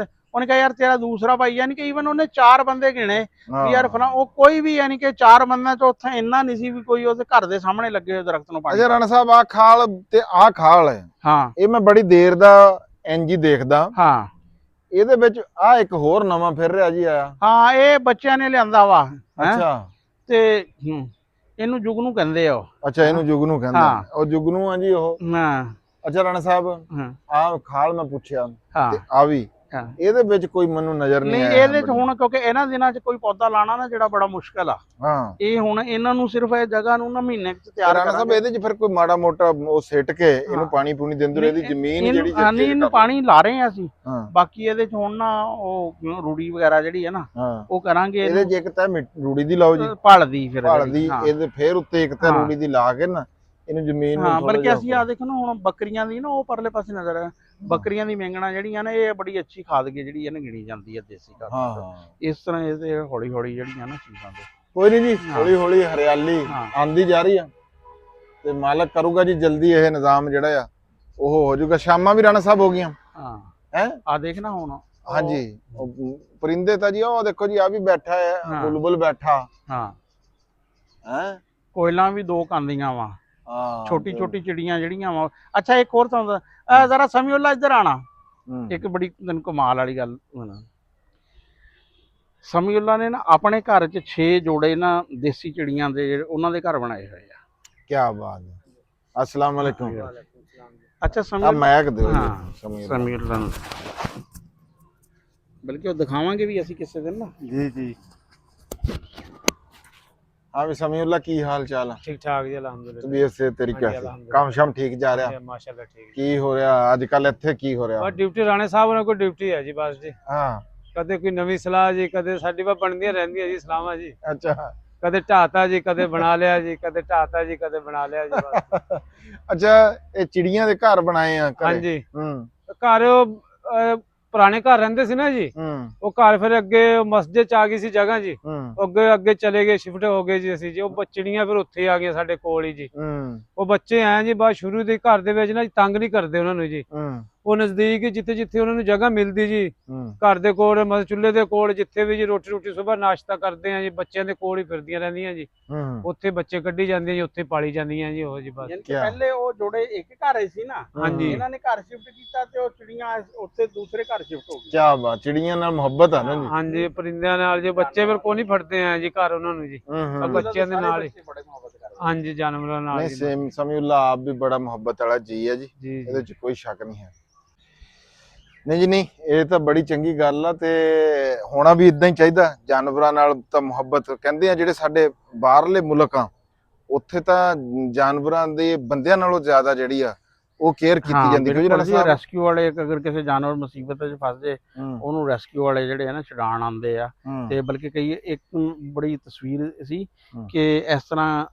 ਉਹਨੇ ਕਿਹਾ ਯਾਰ ਤੇਰਾ ਦੂਸਰਾ ਭਾਈ, ਯਾਨੀ ਕਿ ਈਵਨ ਉਹਨੇ 4 ਬੰਦੇ ਗਿਣੇ ਵੀ ਯਾਰ ਫਲਾ, ਉਹ ਕੋਈ ਵੀ ਯਾਨੀ ਕਿ 4 ਬੰਦਿਆਂ ਚ ਉੱਥੇ ਇੰਨਾ ਨਹੀਂ ਸੀ ਵੀ ਕੋਈ ਉਹਦੇ ਘਰ ਦੇ ਸਾਹਮਣੇ ਲੱਗੇ ਹੋਏ ਦਰਖਤ ਨੂੰ ਪਾਣੀ। ਅਜੇ ਰਾਣਾ ਸਾਹਿਬ ਆ ਖਾਲ ਤੇ ਆ ਖਾਲ ਹੈ, ਹਾਂ ਇਹ ਮੈਂ ਬੜੀ ਦੇਰ ਦਾ ਇੰਜ ਹੀ ਦੇਖਦਾ। ਹਾਂ ਇਹਦੇ ਵਿੱਚ ਆ ਇੱਕ ਹੋਰ ਨਵਾਂ ਫਿਰ ਰਿਹਾ ਜੀ ਆਇਆ। ਹਾਂ ਇਹ ਬੱਚਿਆਂ ਨੇ ਲਿਆਂਦਾ ਵਾ। ਅੱਛਾ ਤੇ ਇਹਨੂੰ ਜੁਗਨੂ ਕਹਿੰਦੇ ਆ। ਅੱਛਾ ਇਹਨੂੰ ਜੁਗਨੂ ਕਹਿੰਦੇ ਆ, ਉਹ ਜੁਗਨੂ ਆ ਜੀ ਉਹ। ਅੱਛਾ ਰਾਣਾ ਸਾਹਿਬ ਆ ਖਾਲ ਮੈਂ ਪੁੱਛਿਆ ਤੇ ਆ ਵੀ ਇਹਦੇ ਵਿੱਚ ਕੋਈ ਮੈਨੂੰ ਨਜ਼ਰ ਨਹੀਂ ਆਇਆ। ਇਹਦੇ ਚ ਹੁਣ ਕਿਉਂਕਿ ਇਹਨਾਂ ਦਿਨਾਂ ਚ ਕੋਈ ਪੌਦਾ ਲਾਣਾ ਨਾ ਜਿਹੜਾ ਬੜਾ ਮੁਸ਼ਕਲ ਆ। ਹਾਂ ਇਹ ਹੁਣ ਇਹਨਾਂ ਨੂੰ ਸਿਰਫ ਇਹ ਜਗ੍ਹਾ ਨੂੰ ਨਾ ਮਹੀਨੇ ਚ ਤਿਆਰ ਰਾਣਾ ਸਾਹਿਬ ਇਹਦੇ ਚ ਫਿਰ ਕੋਈ ਮਾੜਾ ਮੋਟਾ ਉਹ ਸਿੱਟ ਕੇ ਇਹਨੂੰ ਪਾਣੀ ਪੂਣੀ ਦਿੰਦੇ ਰਹੋ, ਇਹਦੀ ਜ਼ਮੀਨ ਜਿਹੜੀ ਨਹੀਂ ਇਹਨੂੰ ਪਾਣੀ ਲਾ ਰਹੇ ਆ ਅਸੀਂ। ਬਾਕੀ ਇਹਦੇ ਚ ਹੁਣ ਨਾ ਉਹ ਰੂੜੀ ਵਗੈਰਾ ਜਿਹੜੀ ਹੈ ਨਾ ਉਹ ਕਰਾਂਗੇ। ਇਹਦੇ ਚ ਇੱਕ ਤਾਂ ਰੂੜੀ ਦੀ ਲਾਓ ਜੀ, ਭਲਦੀ ਫਿਰ ਇਹਦੇ ਫੇਰ ਉੱਤੇ ਇੱਕ ਤਾਂ ਰੂੜੀ ਦੀ ਲਾ ਕੇ ਨਾ ਇਹਨੂੰ ਜ਼ਮੀਨ ਨੂੰ। ਬਲਕਿ ਅਸੀਂ ਆ ਦੇਖੋ ਨਾ ਹੁਣ ਬੱਕਰੀਆਂ ਦੀ ਨਾ ਉਹ ਪਰਲੇ ਪਾਸੇ ਨਜ਼ਰ ਆ, ਬੱਕਰੀਆਂ ਦੀ ਮੇਂਗਣਾ ਜਿਹੜੀਆਂ ਨੇ ਇਹ ਬੜੀ ਅੱਛੀ ਖਾਦ ਜਿਹੜੀ ਹੈ ਨਾ ਗਿਣੀ ਜਾਂਦੀ ਹੈ ਦੇਸੀ ਖਾਦ। ਇਸ ਤਰ੍ਹਾਂ ਇਹਦੇ ਹੌਲੀ ਹੌਲੀ ਜਿਹੜੀਆਂ ਨਾ ਚੀਜ਼ਾਂ ਦੇ ਕੋਈ ਨਹੀਂ ਜੀ, ਹੌਲੀ ਹੌਲੀ ਹਰਿਆਲੀ ਆਂਦੀ ਜਾ ਰਹੀ ਆ ਤੇ ਮਾਲਕ ਕਰੂਗਾ ਜੀ ਜਲਦੀ ਇਹ ਨਿਜ਼ਾਮ ਜਿਹੜਾ ਆ ਉਹ ਹੋ ਜਾਊਗਾ। ਸ਼ਾਮਾਂ ਵੀ ਰਾਣਾ ਸਾਹਿਬ ਹੋ ਗਈਆਂ। ਹੈ ਆ ਦੇਖਣਾ ਹੁਣ। ਹਾਂਜੀ ਪਰਿੰਦੇ ਤਾਂ ਜੀ ਉਹ ਦੇਖੋ ਜੀ ਆ ਵੀ ਬੈਠਾ ਹੈ, ਬੁਲਬੁਲ ਬੈਠਾ। ਹਾਂ ਹੈ ਕੋਇਲਾਂ ਵੀ 2 ਕਾਂਦੀਆਂ ਵਾ, ਛੋਟੀ ਛੋਟੀ ਚਿੜੀਆਂ ਜਿਹੜੀਆਂ ਵਾ। ਅੱਛਾ ਇੱਕ ਹੋਰ ਤੁਹਾਨੂੰ ਜ਼ਰਾ ਸਮੀਉੱਲਾ ਇੱਧਰ ਆਣਾ, ਇੱਕ ਬੜੀ ਤੈਨੂੰ ਕਮਾਲ ਵਾਲੀ ਗੱਲ। ਸਮੀਉੱਲਾ ਨੇ ਨਾ ਆਪਣੇ ਘਰ 'ਚ 6 ਜੋੜੇ ਨਾ ਦੇਸੀ ਚਿੜੀਆਂ ਦੇ ਉਹਨਾਂ ਦੇ ਘਰ ਬਣਾਏ ਹੋਏ ਆ। ਕੀ ਬਾਤ ਹੈ। ਅਸਲਾਮ ਵਾਲੇਕੁਮ। ਅੱਛਾ ਸਮੀਉੱਲਾ ਨੂੰ ਬਲਕਿ ਉਹ ਦਿਖਾਵਾਂਗੇ ਵੀ ਅਸੀਂ ਕਿਸੇ ਦਿਨ ਨਾ। ਜੀ ਜੀ हाँ भी समीउल्लाह की हाल चाल है? ठीक ठाक जी अल्हम्दुलिल्लाह। तबीयत से तेरी कैसी? काम शाम ठीक जा रहा? माशाल्लाह ठीक। की हो रहा आजकल ਇੱਥੇ ਕੀ ਹੋ ਰਿਹਾ? ਬਸ ਡਿਊਟੀ ਰਾਣੇ ਸਾਹਿਬ ਨੇ ਕੋਈ ਡਿਊਟੀ ਹੈ ਜੀ ਬਸ ਜੀ। ਹਾਂ ਕਦੇ ਕੋਈ ਨਵੀਂ ਸਲਾਹ ਜੀ, ਕਦੇ ਸਾਡੀ ਵਾ ਬਣਦੀਆਂ ਰਹਿੰਦੀਆਂ ਜੀ ਸਲਾਹਾਂ ਜੀ। ਅੱਛਾ ਕਦੇ ਢਾਤਾ ਜੀ, ਕਦੇ ਬਣਾ ਲਿਆ ਜੀ, ਕਦੇ ਢਾਤਾ ਜੀ, ਕਦੇ ਬਣਾ ਲਿਆ ਜੀ ਬਸ। ਅੱਛਾ ਇਹ ਚਿੜੀਆਂ ਦੇ ਘਰ ਬਣਾਏ ਆ? ਹਾਂਜੀ ਘਰ ਪੁਰਾਣੇ ਘਰ ਰਹਿੰਦੇ ਸੀ ਨਾ ਜੀ, ਹੂੰ ਉਹ ਘਰ ਫਿਰ ਅੱਗੇ ਮਸਜਿਦ ਚ ਆ ਗਈ ਸੀ ਜਗ੍ਹਾ ਜੀ, ਹੂੰ ਅੱਗੇ ਅੱਗੇ ਚਲੇ ਗਏ, ਸ਼ਿਫਟ ਹੋ ਗਏ ਜੀ ਅਸੀਂ ਜੀ। ਉਹ ਚਿੜੀਆਂ ਫਿਰ ਉੱਥੇ ਆ ਗਈਆਂ ਸਾਡੇ ਕੋਲ ਹੀ ਜੀ। ਹੂੰ ਉਹ ਬੱਚੇ ਐ ਜੀ ਬਸ ਸ਼ੁਰੂ ਦੇ ਘਰ ਦੇ ਵਿੱਚ ਨਾ ਤੰਗ ਨਹੀਂ ਕਰਦੇ ਉਹਨਾਂ ਨੂੰ ਜੀ। ਹੂੰ ਉਹ ਨਜ਼ਦੀਕ ਹੀ ਜਿੱਥੇ ਜਿੱਥੇ ਉਹਨਾਂ ਨੂੰ ਜਗ੍ਹਾ ਮਿਲਦੀ ਜੀ, ਹੂੰ ਘਰ ਦੇ ਕੋਲ ਮਤਲਬ ਚੁੱਲ੍ਹੇ ਦੇ ਕੋਲ ਜਿੱਥੇ ਵੀ ਜੀ ਰੋਟੀ ਸਵੇਰ ਨਾਸ਼ਤਾ ਕਰਦੇ ਆ ਜੀ, ਬੱਚਿਆਂ ਦੇ ਕੋਲ ਹੀ ਫਿਰਦੀਆਂ ਰਹਿੰਦੀਆਂ ਜੀ। ਹੂੰ ਉੱਥੇ ਬੱਚੇ ਕੱਢੀ ਜਾਂਦੇ ਜੀ, ਉੱਥੇ ਪਾਲੀ ਜਾਂਦੀਆਂ ਜੀ ਉਹ ਜੀ ਬਸ। ਯਾਨੀ ਕਿ ਕਿਆ? ਪਹਿਲੇ ਉਹ ਜੋੜੇ ਇੱਕ ਘਰ ਸੀ ਨਾ, ਹਾਂਜੀ ਇਹਨਾਂ ਨੇ ਘਰ ਸ਼ਿਫਟ ਕੀਤਾ ਤੇ ਉਹ ਚਿੜੀਆਂ ਉੱਥੇ ਦੂਸਰੇ ਘਰ ਸ਼ਿਫਟ ਹੋ ਗਈਆਂ। ਕਿਆ ਬਾਤ, ਚਿੜੀਆਂ ਨਾਲ ਮੁਹੱਬਤ ਆ ਨਾ ਜੀ। ਹਾਂਜੀ, ਪਰਿੰਦਿਆਂ ਨਾਲ ਜੀ ਬੱਚੇ ਫਿਰ ਕੋਈ ਨਹੀਂ ਫੜਦੇ ਆ ਜੀ ਘਰ ਉਹਨਾਂ ਨੂੰ ਜੀ, ਸਭ ਬੱਚਿਆਂ ਦੇ ਨਾਲ ਹੀ। ਬੱਚੇ ਬੜੇ ਮੁਹੱਬਤ ਕਰਦੇ। ਹਾਂਜੀ, ਜਾਨਵਰਾਂ ਨਾਲ ਨਹੀਂ ਜੀ ਸੇਮ ਸਮੀਉल्ला ਆਪ ਵੀ ਬੜਾ ਮੁਹੱਬਤ ਵਾਲਾ ਜੀ ਹੈ ਜੀ, ਜੀ ਇਹਦੇ ਚ ਕੋਈ ਸ਼ੱਕ ਨਹੀਂ ਹੈ। ਨਹੀਂ ਜੀ ਨਹੀਂ, ਇਹ ਤਾਂ ਬੜੀ ਚੰਗੀ ਗੱਲ ਆ ਤੇ ਹੋਣਾ ਵੀ ਇਦਾਂ ਹੀ ਚਾਹੀਦਾ। ਜਾਨਵਰਾਂ ਨਾਲ ਤਾਂ ਮੁਹੱਬਤ ਕਹਿੰਦੇ ਆ, ਜਿਹੜੇ ਸਾਡੇ ਬਾਹਰਲੇ ਮੁਲਕ ਆ ਉੱਥੇ ਤਾਂ ਜਾਨਵਰਾਂ ਦੇ ਬੰਦਿਆਂ ਨਾਲੋਂ ਜ਼ਿਆਦਾ ਜਿਹੜੀ ਆ ਉਹ ਕੇਅਰ ਕੀਤੀ ਜਾਂਦੀ। ਕਿਉਂਕਿ ਰਾਣਾ ਸਾਹਿਬ ਰੈਸਕਿਊ ਵਾਲੇ ਅਗਰ ਕਿਸੇ ਜਾਨਵਰ ਮੁਸੀਬਤ 'ਚ ਫਸ ਜੇ, ਉਹਨੂੰ ਰੈਸਕਿਊ ਵਾਲੇ ਜਿਹੜੇ ਆ ਨਾ ਛਡਾਣ ਆਉਂਦੇ ਆ। ਤੇ ਬਲਕਿ ਕਈ ਇੱਕ ਬੜੀ ਤਸਵੀਰ ਸੀ ਕਿ ਇਸ ਤਰ੍ਹਾਂ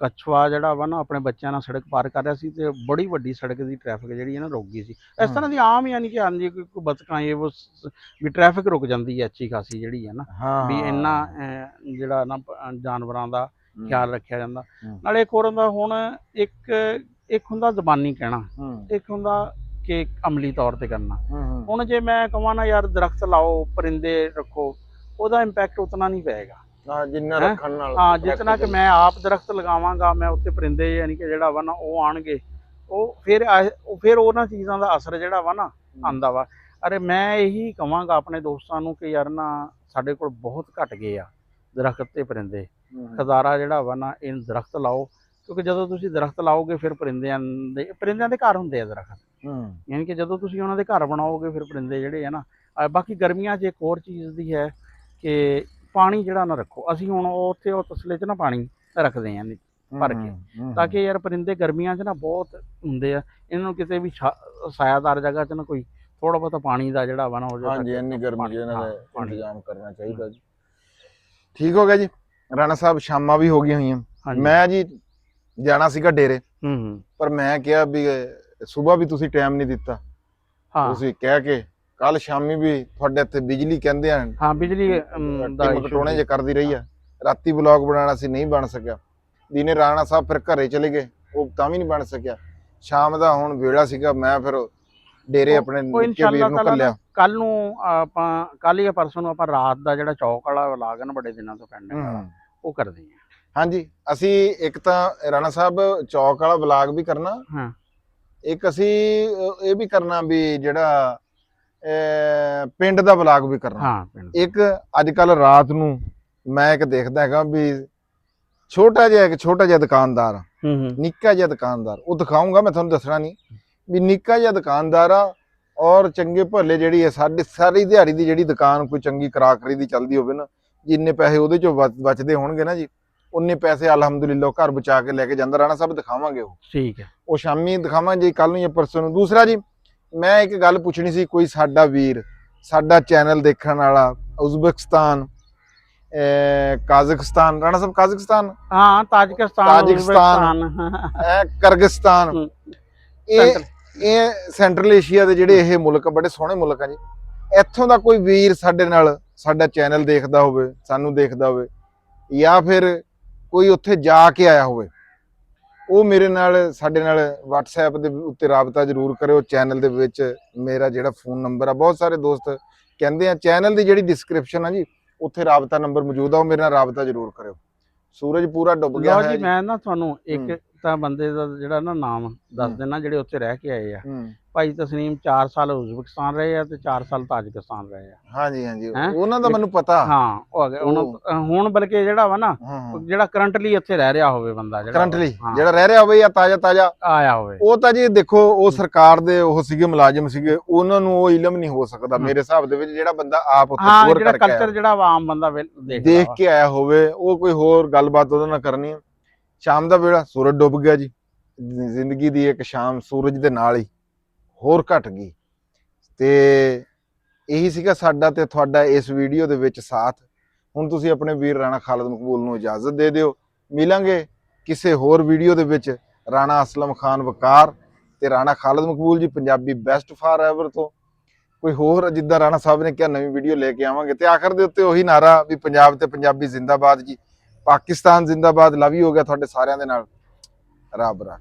ਕਛੂਆ ਜਿਹੜਾ ਵਾ ਨਾ ਆਪਣੇ ਬੱਚਿਆਂ ਨਾਲ ਸੜਕ ਪਾਰ ਕਰ ਰਿਹਾ ਸੀ ਤੇ ਬੜੀ ਵੱਡੀ ਸੜਕ ਦੀ ਟ੍ਰੈਫਿਕ ਜਿਹੜੀ ਹੈ ਨਾ ਰੁਕ ਗਈ ਸੀ। ਇਸ ਤਰ੍ਹਾਂ ਦੀ ਆਮ ਯਾਨੀ ਕਿ ਹਾਂਜੀ ਕੋਈ ਬਤਕਾਂ ਇਹ ਵੀ ਟ੍ਰੈਫਿਕ ਰੁਕ ਜਾਂਦੀ ਹੈ ਅੱਛੀ ਖਾਸੀ ਜਿਹੜੀ ਹੈ ਨਾ, ਵੀ ਇੰਨਾ ਜਿਹੜਾ ਨਾ ਜਾਨਵਰਾਂ ਦਾ ਖਿਆਲ ਰੱਖਿਆ ਜਾਂਦਾ। ਨਾਲੇ ਇੱਕ ਹੋਰ ਹੁੰਦਾ, ਹੁਣ ਇੱਕ ਹੁੰਦਾ ਜ਼ਬਾਨੀ ਕਹਿਣਾ, ਇੱਕ ਹੁੰਦਾ ਕਿ ਅਮਲੀ ਤੌਰ ਤੇ ਕਰਨਾ। ਹੁਣ ਜੇ ਮੈਂ ਕਹਾਂ ਨਾ ਯਾਰ ਦਰਖਤ ਲਾਓ, ਪਰਿੰਦੇ ਰੱਖੋ, ਉਹਦਾ ਇੰਪੈਕਟ ਉਤਨਾ ਨਹੀਂ ਪਏਗਾ ਜਿੰਨਾ ਰੱਖਣ ਨਾਲ। ਹਾਂ, ਜਿਤਨਾ ਕਿ ਮੈਂ ਆਪ ਦਰਖਤ ਲਗਾਵਾਂਗਾ, ਮੈਂ ਉੱਥੇ ਪਰਿੰਦੇ ਯਾਨੀ ਕਿ ਜਿਹੜਾ ਵਾ ਨਾ ਉਹ ਆਣਗੇ, ਉਹ ਫਿਰ ਉਹਨਾਂ ਚੀਜ਼ਾਂ ਦਾ ਅਸਰ ਜਿਹੜਾ ਵਾ ਨਾ ਆਂਦਾ ਵਾ। ਅਰੇ ਮੈਂ ਇਹੀ ਕਹਾਂਗਾ ਆਪਣੇ ਦੋਸਤਾਂ ਨੂੰ ਕਿ ਯਾਰ ਨਾ ਸਾਡੇ ਕੋਲ ਬਹੁਤ ਘਟ ਗਏ ਆ ਦਰਖਤ ਤੇ ਪਰਿੰਦੇ। ਖਜ਼ਾਰਾ ਜਿਹੜਾ ਵਾ ਨਾ ਇਹ ਦਰਖਤ ਲਾਓ, ਕਿਉਂਕਿ ਜਦੋਂ ਤੁਸੀਂ ਦਰਖਤ ਲਾਓਗੇ ਫਿਰ ਪਰਿੰਦਿਆਂ ਦੇ ਘਰ ਹੁੰਦੇ ਆ ਦਰਖਤ। ਯਾਨੀ ਕਿ ਜਦੋਂ ਤੁਸੀਂ ਉਹਨਾਂ ਦੇ ਘਰ ਬਣਾਓਗੇ ਫਿਰ ਪਰਿੰਦੇ ਜਿਹੜੇ ਆ ਨਾ। ਬਾਕੀ ਗਰਮੀਆਂ 'ਚ ਇੱਕ ਹੋਰ ਚੀਜ਼ ਦੀ ਹੈ ਕਿ ਪਾਣੀ ਜਿਹੜਾ ਨਾ ਰੱਖੋ। ਅਸੀਂ ਹੁਣ ਉੱਥੇ ਉਹ ਤਸਲੇ 'ਚ ਨਾ ਪਾਣੀ ਰੱਖਦੇ ਆਂ ਭਰ ਕੇ, ਤਾਂ ਕਿ ਯਾਰ ਪਰਿੰਦੇ ਗਰਮੀਆਂ 'ਚ ਨਾ ਬਹੁਤ ਹੁੰਦੇ ਆ, ਇਹਨਾਂ ਨੂੰ ਕਿਤੇ ਵੀ ਛਾਇਆਦਾਰ ਜਗ੍ਹਾ 'ਚ ਨਾ ਕੋਈ ਥੋੜਾ ਬਹੁਤਾ ਪਾਣੀ ਦਾ ਜਿਹੜਾ ਵਾ ਨਾ ਹੋ ਹਾਂਜੀ, ਇੰਨੀ ਗਰਮੀ 'ਚ ਇਹਨਾਂ ਦਾ ਇੰਤਜ਼ਾਮ ਕਰਨਾ ਚਾਹੀਦਾ ਜੀ। ਠੀਕ ਹੋ ਗਿਆ ਜੀ। ਰਾਣਾ ਸਾਹਿਬ ਸ਼ਾਮਾਂ ਵੀ ਹੋ ਗਈਆਂ ਹੋਈਆਂ, ਮੈਂ ਜੀ ਜਾਣਾ ਸੀਗਾ ਡੇਰੇ, ਪਰ ਮੈਂ ਕਿਹਾ ਵੀ ਸਵੇਰ ਵੀ ਤੁਸੀਂ ਟਾਈਮ ਨਹੀਂ ਦਿੱਤਾ। ਤੁਸੀਂ ਕਹਿ ਕੇ ਕੱਲ ਸ਼ਾਮੀ ਵੀ ਤੁਹਾਡੇ ਇੱਥੇ ਬਿਜਲੀ ਕਹਿੰਦੇ ਆ, ਹਾਂ ਬਿਜਲੀ ਦਾ ਮਕਟੋਣੇ ਜੇ ਕਰਦੀ ਰਹੀ ਆ। ਰਾਤੀ ਵਲੌਗ ਬਣਾਉਣਾ ਸੀ, ਨਹੀਂ ਬਣ ਸਕਿਆ। ਦਿਨੇ ਰਾਣਾ ਸਾਹਿਬ ਫਿਰ ਘਰੇ ਚਲੇ ਗਏ, ਉਹ ਤਾਂ ਵੀ ਨਹੀਂ ਬਣ ਸਕਿਆ। ਸ਼ਾਮ ਦਾ ਹੁਣ ਵੇਲਾ ਸੀਗਾ, ਮੈਂ ਫਿਰ ਡੇਰੇ ਆਪਣੇ ਨਿੱਕੇ ਵੀਰ ਨੂੰ ਘੱਲਿਆ। ਕੱਲ ਨੂੰ ਆਪਾਂ ਕੱਲ ਜਾਂ ਪਰਸੋਂ ਨੂੰ ਆਪਾਂ ਰਾਤ ਦਾ ਜਿਹੜਾ ਚੌਕ ਵਾਲਾ ਵਲਾਗ ਨਾ ਬੜੇ ਦਿਨਾਂ ਤੋਂ ਪੈਂਡਿੰਗ ਵਾਲਾ ਉਹ ਕਰਦੇ ਹਾਂ। ਹਾਂਜੀ, ਅਸੀਂ ਇੱਕ ਤਾਂ ਰਾਣਾ ਸਾਹਿਬ ਚੌਕ ਵਾਲਾ ਵਲਾਗ ਵੀ ਕਰਨਾ, ਇੱਕ ਅਸੀਂ ਇਹ ਵੀ ਕਰਨਾ ਵੀ ਜਿਹੜਾ ਪਿੰਡ ਦਾ ਵਲਾਗ ਵੀ ਕਰਨਾ। ਇੱਕ ਅੱਜ ਕੱਲ ਰਾਤ ਨੂੰ ਮੈਂ ਇੱਕ ਦੇਖਦਾ ਹੈਗਾ ਵੀ ਛੋਟਾ ਜਿਹਾ ਦੁਕਾਨਦਾਰ, ਨਿੱਕਾ ਜਿਹਾ ਦੁਕਾਨਦਾਰ, ਉਹ ਦਿਖਾਊਂਗਾ ਮੈਂ ਤੁਹਾਨੂੰ, ਦੱਸਣਾ ਨਹੀਂ ਵੀ ਨਿੱਕਾ ਜਿਹਾ ਦੁਕਾਨਦਾਰ ਆ ਔਰ ਚੰਗੇ ਭਲੇ ਜਿਹੜੀ ਹੈ ਸਾਰੀ ਦਿਹਾੜੀ ਦੀ ਜਿਹੜੀ ਦੁਕਾਨ ਕੋਈ ਚੰਗੀ ਕਰਾਕਰੀ ਦੀ ਚੱਲਦੀ ਹੋਵੇ ਨਾ, ਜਿੰਨੇ ਪੈਸੇ ਉਹਦੇ ਚੋਂ ਬਚਦੇ ਹੋਣਗੇ ਨਾ ਜੀ, ਉਨੇ ਪੈਸੇ ਅਲਹਮਦੁਲਿਲਾ ਘਰ ਬਚਾ ਕੇ ਲੈ ਕੇ ਜਾਂਦਾ। ਰਾਣਾ ਸਾਹਿਬ ਦਿਖਾਵਾਂਗੇ ਉਹ, ਠੀਕ ਹੈ, ਉਹ ਸ਼ਾਮੀ ਦਿਖਾਵਾਂਗੇ ਜੀ, ਕੱਲ ਨੂੰ ਜਾਂ ਪਰਸੋਂ ਨੂੰ। ਦੂਸਰਾ ਜੀ, ਮੈਂ ਇੱਕ ਗੱਲ ਪੁੱਛਣੀ ਸੀ, ਕੋਈ ਸਾਡਾ ਵੀਰ, ਸਾਡਾ ਚੈਨਲ ਦੇਖਣ ਵਾਲਾ ਉਜ਼ਬੇਕਿਸਤਾਨ, ਕਾਜ਼ਖਸਤਾਨ, ਰਾਣਾ ਸਾਹਿਬ ਕਾਜ਼ਖਸਤਾਨ, ਹਾਂ ਤਾਜਿਕਿਸਤਾਨ, ਕਿਰਗਿਸਤਾਨ, ਇਹ ਸੈਂਟਰਲ ਏਸ਼ੀਆ ਦੇ ਜਿਹੜੇ ਇਹ ਮੁਲਕ ਬੜੇ ਸੋਹਣੇ ਮੁਲਕ ਆ ਜੀ। ਇੱਥੋਂ ਦਾ ਕੋਈ ਵੀਰ ਸਾਡੇ ਨਾਲ ਸਾਡਾ ਚੈਨਲ ਦੇਖਦਾ ਹੋਵੇ, ਸਾਨੂੰ ਦੇਖਦਾ ਹੋਵੇ, ਜਾਂ ਫਿਰ ਕੋਈ ਉੱਥੇ ਜਾ ਕੇ ਆਇਆ ਹੋਵੇ, ਉਹ ਮੇਰੇ ਨਾਲ ਸਾਡੇ ਨਾਲ WhatsApp ਦੇ ਉੱਤੇ ਰਾਬਤਾ ਜ਼ਰੂਰ ਕਰਿਓ। ਚੈਨਲ ਦੇ ਵਿੱਚ ਮੇਰਾ ਜਿਹੜਾ ਫੋਨ ਨੰਬਰ ਆ, ਬਹੁਤ ਸਾਰੇ ਦੋਸਤ ਕਹਿੰਦੇ ਆ ਚੈਨਲ ਦੀ ਜਿਹੜੀ ਡਿਸਕ੍ਰਿਪਸ਼ਨ ਆ ਜੀ ਉੱਥੇ ਰਾਬਤਾ ਨੰਬਰ ਮੌਜੂਦ ਆ, ਉਹ ਮੇਰੇ ਨਾਲ ਰਾਬਤਾ ਜ਼ਰੂਰ ਕਰਿਓ। ਸੂਰਜ ਪੂਰਾ ਡੁੱਬ ਗਿਆ ਹੈ ਜੀ। ਮੈਂ ਨਾ ਤੁਹਾਨੂੰ ਇੱਕ ਤਾਂ ਬੰਦੇ ਦਾ ਜਿਹੜਾ ਨਾ ਨਾਮ ਦੱਸ ਦੇਣਾ ਜਿਹੜੇ ਉੱਥੇ ਰਹਿ ਕੇ ਆਏ ਆ। ਭਾਈ ਤਸਨੀਮ 4 ਸਾਲ ਉਜ਼ਬੇਕਿਸਤਾਨ ਰਹੇ ਆ ਤੇ 4 ਸਾਲ ਤਾਜਿਕਿਸਤਾਨ ਰਹੇ ਆ। ਹਾਂਜੀ ਹਾਂਜੀ, ਉਹਨਾਂ ਦਾ ਮੈਨੂੰ ਪਤਾ। ਹਾਂ, ਹੁਣ ਬਲਕਿ ਜਿਹੜਾ ਵਾ ਨਾ, ਜਿਹੜਾ ਕਰੰਟਲੀ ਇੱਥੇ ਰਹਿ ਰਿਹਾ ਹੋਵੇ ਬੰਦਾ, ਜਿਹੜਾ ਰਹਿ ਰਿਹਾ ਹੋਵੇ ਜਾਂ ਤਾਜ਼ਾ ਆਇਆ ਹੋਵੇ, ਉਹ ਤਾਂ ਜੀ ਦੇਖੋ ਉਹ ਸਰਕਾਰ ਦੇ ਉਹ ਸੀਗੇ, ਮੁਲਾਜ਼ਮ ਸੀਗੇ, ਉਹਨਾਂ ਨੂੰ ਉਹ ਇਲਮ ਨਹੀਂ ਹੋ ਸਕਦਾ ਮੇਰੇ ਹਿਸਾਬ ਦੇ ਵਿੱਚ। ਜਿਹੜਾ ਬੰਦਾ ਆਪ ਉੱਥੇ ਟੂਰ ਕਰਕੇ ਕਲਚਰ ਜਿਹੜਾ ਆਮ ਬੰਦਾ ਦੇਖ ਕੇ ਆਇਆ ਹੋਵੇ, ਉਹ ਕੋਈ ਹੋਰ ਗੱਲਬਾਤ ਉਹਦੇ ਨਾਲ ਕਰਨੀ ਹੈ। ਸ਼ਾਮ ਦਾ ਵੇਲਾ, ਸੂਰਜ ਡੁੱਬ ਗਿਆ ਜੀ, ਜ਼ਿੰਦਗੀ ਦੀ ਇੱਕ ਸ਼ਾਮ ਸੂਰਜ ਦੇ ਨਾਲ ਹੀ ਹੋਰ ਘਟ ਗਈ। ਤੇ ਇਹੀ ਸੀਗਾ ਸਾਡਾ ਤੇ ਤੁਹਾਡਾ ਇਸ ਵੀਡੀਓ ਦੇ ਵਿੱਚ ਸਾਥ। ਹੁਣ ਤੁਸੀਂ ਆਪਣੇ ਵੀਰ ਰਾਣਾ ਖਾਲਦ ਮਕਬੂਲ ਨੂੰ ਇਜਾਜ਼ਤ ਦੇ ਦਿਓ। ਮਿਲਾਂਗੇ ਕਿਸੇ ਹੋਰ ਵੀਡੀਓ ਦੇ ਵਿੱਚ। ਰਾਣਾ ਅਸਲਮ ਖਾਨ ਵਕਾਰ ਤੇ ਰਾਣਾ ਖਾਲਦ ਮਕਬੂਲ ਜੀ, ਪੰਜਾਬੀ ਬੈਸਟ ਫਾਰ ਐਵਰ ਤੋਂ। ਕੋਈ ਹੋਰ ਜਿੱਦਾਂ ਰਾਣਾ ਸਾਹਿਬ ਨੇ ਕਿਹਾ ਨਵੀਂ ਵੀਡੀਓ ਲੈ ਕੇ ਆਵਾਂਗੇ। ਤੇ ਆਖਰ ਦੇ ਉੱਤੇ ਉਹੀ ਨਾਰਾ ਵੀ ਪੰਜਾਬ ਤੇ ਪੰਜਾਬੀ ਜ਼ਿੰਦਾਬਾਦ ਜੀ, ਪਾਕਿਸਤਾਨ ਜ਼ਿੰਦਾਬਾਦ। ਲਵ ਯੂ ਹੋ ਗਿਆ ਤੁਹਾਡੇ ਸਾਰਿਆਂ ਦੇ ਨਾਲ। ਰੱਬ ਰੱਖ।